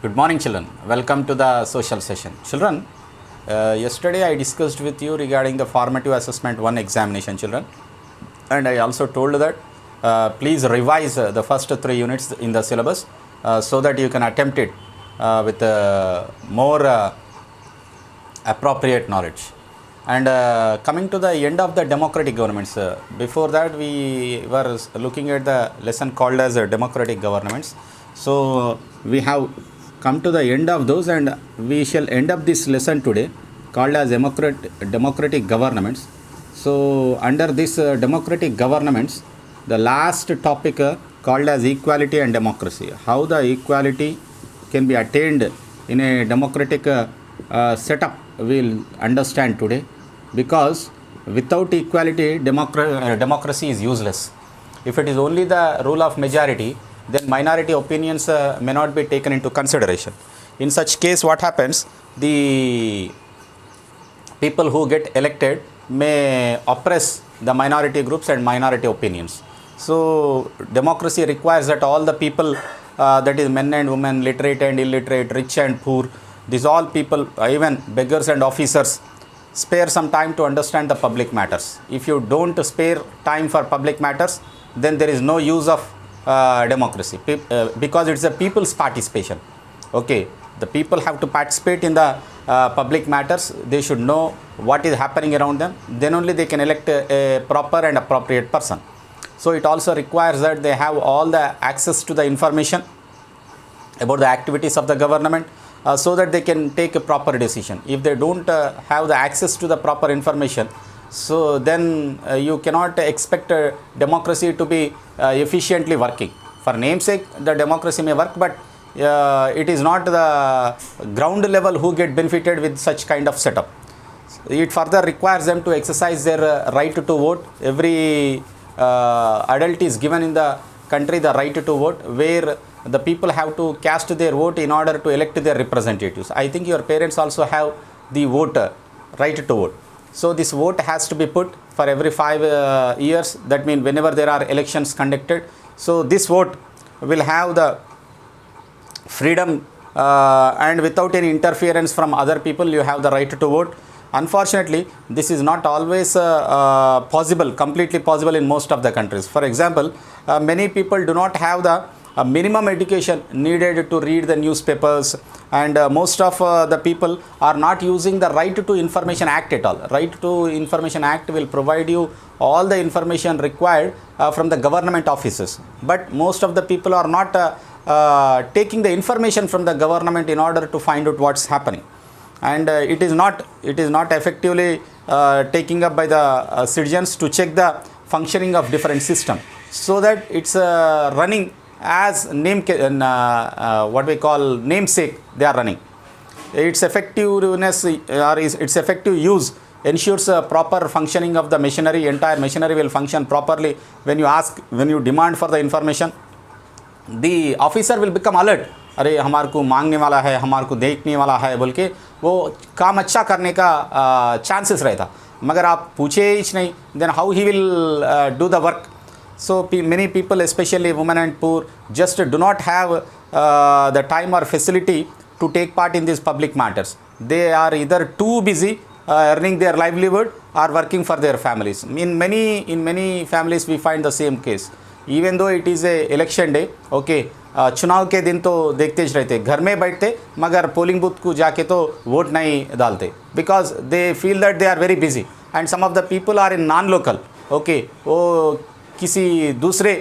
Good morning, children. Welcome to the social session. Children, yesterday I discussed with you regarding the formative assessment 1 examination, children. And I also told that please revise the first 3 units in the syllabus so that you can attempt it with more appropriate knowledge. And coming to the end of the democratic governments, before that we were looking at the lesson called as democratic governments. So we have come to the end of those, and we shall end up this lesson today called as democratic governments. So under this democratic governments, the last topic called as equality and democracy. How the equality can be attained in a democratic setup we'll understand today, because without equality democracy is useless. If it is only the rule of majority, then minority opinions may not be taken into consideration. In such case, what happens? The people who get elected may oppress the minority groups and minority opinions. So democracy requires that all the people, that is men and women, literate and illiterate, rich and poor, these all people, even beggars and officers, spare some time to understand the public matters. If you don't spare time for public matters, then there is no use of democracy, because it's the people's participation. Okay, the people have to participate in the public matters. They should know what is happening around them. Then only they can elect a proper and appropriate person. So it also requires that they have all the access to the information about the activities of the government, so that they can take a proper decision. If they don't have the access to the proper information, so then you cannot expect democracy to be efficiently working. For namesake, the democracy may work, but it is not the ground level who get benefited with such kind of setup. It further requires them to exercise their right to vote. Every adult is given in the country the right to vote, where the people have to cast their vote in order to elect their representatives. I think your parents also have the vote, right to vote. So this vote has to be put for every 5 years. That means whenever there are elections conducted. So this vote will have the freedom, and without any interference from other people, you have the right to vote. Unfortunately, this is not always completely possible in most of the countries. For example, many people do not have the minimum education needed to read the newspapers, and most of the people are not using the Right to Information Act at all. Right to Information Act will provide you all the information required from the government offices, but most of the people are not taking the information from the government in order to find out what's happening. And it is not effectively taking up by the citizens to check the functioning of different system, so that it's running as what we call namesake. They are running. Its effectiveness or its effective use ensures a proper functioning of the machinery. Entire machinery will function properly. When you demand for the information, the officer will become alert. अरे हमारे को मांगने वाला है, हमारे को देखने वाला है बोल के वो काम अच्छा करने का चांसेस रहता. मगर आप पूछे ही नहीं, then how he will do the work. So many people, especially women and poor, just do not have the time or facility to take part in these public matters. They are either too busy earning their livelihood or working for their families. In many families we find the same case. Even though it is a election day, okay, चुनाव के दिन तो देखते ही रहते, घर में बैठते, मगर पोलिंग बूथ को जाके तो वोट नहीं डालते, because they feel that they are very busy. And some of the people are in non-local, okay, वो किसी दूसरे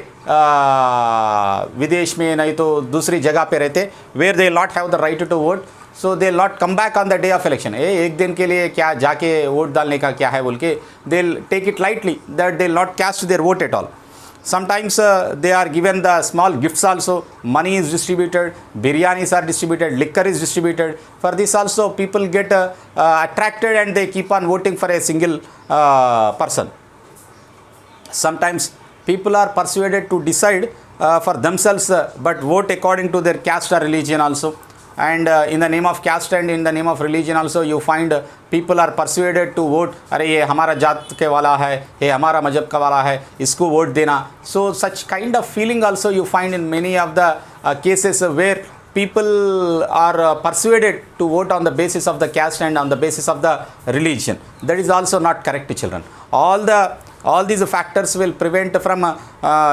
विदेश में नहीं तो दूसरी जगह पे रहते, where they not have the right to vote, so they not come back on the day of election. एक दिन के लिए क्या जाके वोट डालने का क्या है बोल के, they'll take it lightly, that they'll not cast their vote at all. Sometimes they are given the small gifts also. Money is distributed, biryanis are distributed, liquor is distributed. For this also people get attracted, and they keep on voting for a single person. Sometimes people are persuaded to decide for themselves, but vote according to their caste or religion also. And in the name of caste and in the name of religion also, you find people are persuaded to vote. अरे ये हमारा जात के वाला है, ये हमारा मजहब का वाला है, इसको वोट देना. So such kind of feeling also you find in many of the cases where people are persuaded to vote on the basis of the caste and on the basis of the religion. That is also not correct, children. All these factors will prevent from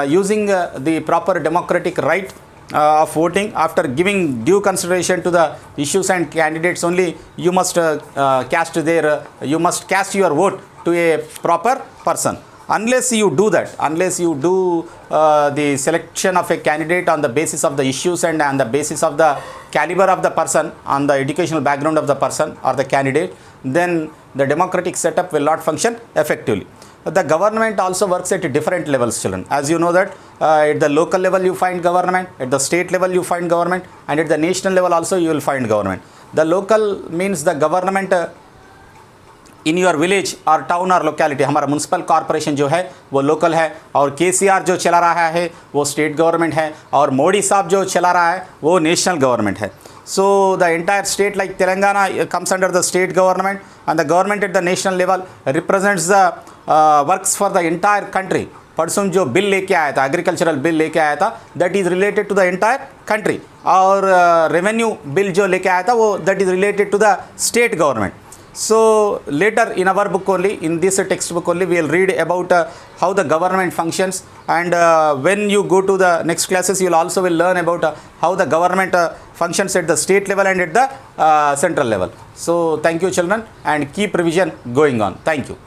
using the proper democratic right of voting. After giving due consideration to the issues and candidates only, you must you must cast your vote to a proper person. Unless you do that, unless you do the selection of a candidate on the basis of the issues and on the basis of the caliber of the person, on the educational background of the person or the candidate, then the democratic setup will not function effectively. The government also works at different levels, children. As you know that at the local level you find government, at the state level you find government, and at the national level also you will find government. The local means the government in your village और town और locality. हमारा municipal corporation जो है वो local है, और केसीआर जो चला रहा है वो स्टेट गवर्नमेंट है, और मोदी साहब जो चला रहा है वो नेशनल गवर्नमेंट है. So the entire state like Telangana comes under the state government, and the government at the national level represents the works for the entire country. परसों जो बिल लेके आया था, एग्रीकल्चरल बिल लेके आया था, that is related to the entire country. और revenue bill जो लेके आया था वो that is related to the state government. So later in our book only, in this textbook only, we will read about how the government functions, and when you go to the next classes, you will also will learn about how the government functions at the state level and at the central level. So thank you children, and keep revision going on. Thank you.